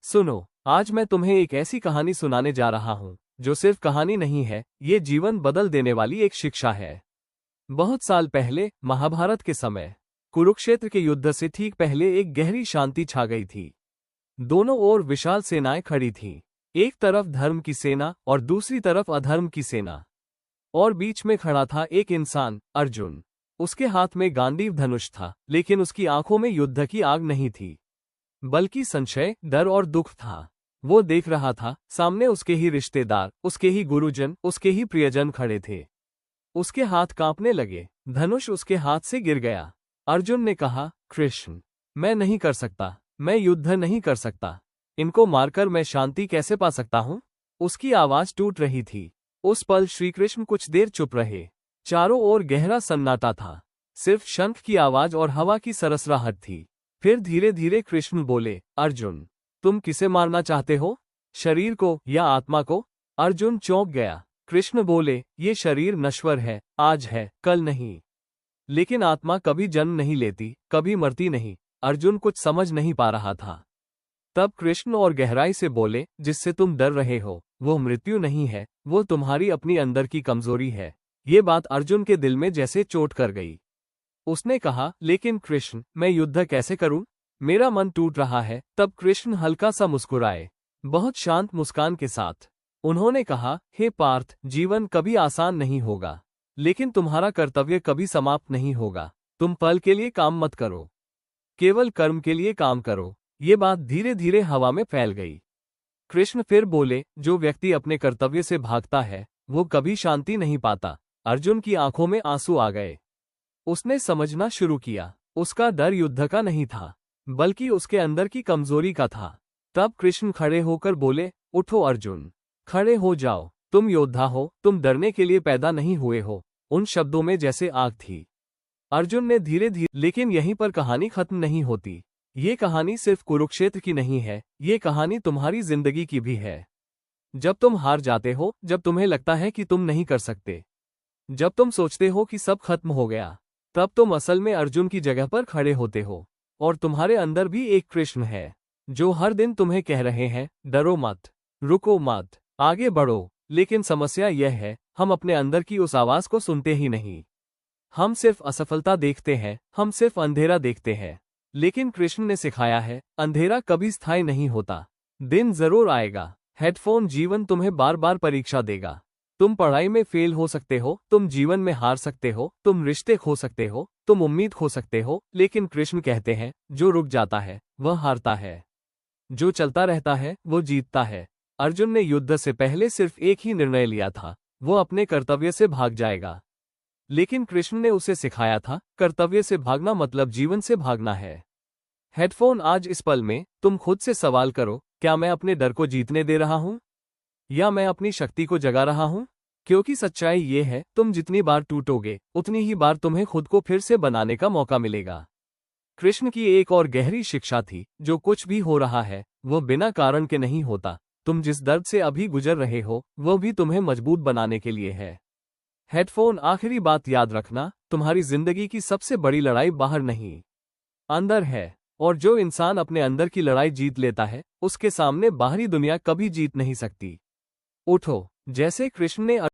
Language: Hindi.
सुनो, आज मैं तुम्हें एक ऐसी कहानी सुनाने जा रहा हूँ जो सिर्फ कहानी नहीं है, ये जीवन बदल देने वाली एक शिक्षा है। बहुत साल पहले महाभारत के समय कुरुक्षेत्र के युद्ध से ठीक पहले एक गहरी शांति छा गई थी। दोनों ओर विशाल सेनाएं खड़ी थीं, एक तरफ धर्म की सेना और दूसरी तरफ अधर्म की सेना। और बीच में खड़ा था एक इंसान, अर्जुन। उसके हाथ में गांडीव धनुष था, लेकिन उसकी आंखों में युद्ध की आग नहीं थी, बल्कि संशय, डर और दुख था। वो देख रहा था, सामने उसके ही रिश्तेदार, उसके ही गुरुजन, उसके ही प्रियजन खड़े थे। उसके हाथ कांपने लगे, धनुष उसके हाथ से गिर गया। अर्जुन ने कहा, कृष्ण, मैं नहीं कर सकता, मैं युद्ध नहीं कर सकता। इनको मारकर मैं शांति कैसे पा सकता हूँ? उसकी आवाज टूट रही थी। उस पल श्रीकृष्ण कुछ देर चुप रहे। चारों ओर गहरा सन्नाटा था, सिर्फ शंख की आवाज और हवा की सरसराहट थी। फिर धीरे धीरे कृष्ण बोले, अर्जुन, तुम किसे मारना चाहते हो, शरीर को या आत्मा को? अर्जुन चौंक गया। कृष्ण बोले, ये शरीर नश्वर है, आज है, कल नहीं। लेकिन आत्मा कभी जन्म नहीं लेती, कभी मरती नहीं। अर्जुन कुछ समझ नहीं पा रहा था। तब कृष्ण और गहराई से बोले, जिससे तुम डर रहे हो, वो मृत्यु नहीं है, वो तुम्हारी अपनी अंदर की कमजोरी है। ये बात अर्जुन के दिल में जैसे चोट कर गई। उसने कहा, लेकिन कृष्ण, मैं युद्ध कैसे करूं? मेरा मन टूट रहा है। तब कृष्ण हल्का सा मुस्कुराए, बहुत शांत मुस्कान के साथ। उन्होंने कहा, हे पार्थ, जीवन कभी आसान नहीं होगा, लेकिन तुम्हारा कर्तव्य कभी समाप्त नहीं होगा। तुम फल के लिए काम मत करो, केवल कर्म के लिए काम करो। ये बात धीरे धीरे हवा में फैल गई। कृष्ण फिर बोले, जो व्यक्ति अपने कर्तव्य से भागता है, वो कभी शांति नहीं पाता। अर्जुन की आंखों में आंसू आ गए। उसने समझना शुरू किया, उसका डर युद्ध का नहीं था, बल्कि उसके अंदर की कमजोरी का था। तब कृष्ण खड़े होकर बोले, उठो अर्जुन, खड़े हो जाओ, तुम योद्धा हो, तुम डरने के लिए पैदा नहीं हुए हो। उन शब्दों में जैसे आग थी। अर्जुन ने धीरे धीरे, लेकिन यहीं पर कहानी खत्म नहीं होती। ये कहानी सिर्फ कुरुक्षेत्र की नहीं है, ये कहानी तुम्हारी जिंदगी की भी है। जब तुम हार जाते हो, जब तुम्हें लगता है कि तुम नहीं कर सकते, जब तुम सोचते हो कि सब खत्म हो गया, तब तुम असल में अर्जुन की जगह पर खड़े होते हो। और तुम्हारे अंदर भी एक कृष्ण है, जो हर दिन तुम्हें कह रहे हैं, डरो मत, रुको मत, आगे बढ़ो। लेकिन समस्या यह है, हम अपने अंदर की उस आवाज को सुनते ही नहीं। हम सिर्फ असफलता देखते हैं, हम सिर्फ अंधेरा देखते हैं। लेकिन कृष्ण ने सिखाया है, अंधेरा कभी स्थायी नहीं होता, दिन जरूर आएगा। हेडफोन जीवन तुम्हें बार बार परीक्षा देगा। तुम पढ़ाई में फेल हो सकते हो, तुम जीवन में हार सकते हो, तुम रिश्ते खो सकते हो, तुम उम्मीद खो सकते हो। लेकिन कृष्ण कहते हैं, जो रुक जाता है वह हारता है, जो चलता रहता है वो जीतता है। अर्जुन ने युद्ध से पहले सिर्फ एक ही निर्णय लिया था, वो अपने कर्तव्य से भाग जाएगा। लेकिन कृष्ण ने उसे सिखाया था, कर्तव्य से भागना मतलब जीवन से भागना है। हेडफोन आज इस पल में तुम खुद से सवाल करो, क्या मैं अपने डर को जीतने दे रहा हूं, या मैं अपनी शक्ति को जगा रहा हूं? क्योंकि सच्चाई ये है, तुम जितनी बार टूटोगे, उतनी ही बार तुम्हें खुद को फिर से बनाने का मौका मिलेगा। कृष्ण की एक और गहरी शिक्षा थी, जो कुछ भी हो रहा है, वो बिना कारण के नहीं होता। तुम जिस दर्द से अभी गुजर रहे हो, वो भी तुम्हें मजबूत बनाने के लिए है। हेडफोन, आखिरी बात याद रखना, तुम्हारी जिंदगी की सबसे बड़ी लड़ाई बाहर नहीं, अंदर है। और जो इंसान अपने अंदर की लड़ाई जीत लेता है, उसके सामने बाहरी दुनिया कभी जीत नहीं सकती। उठो, जैसे कृष्ण ने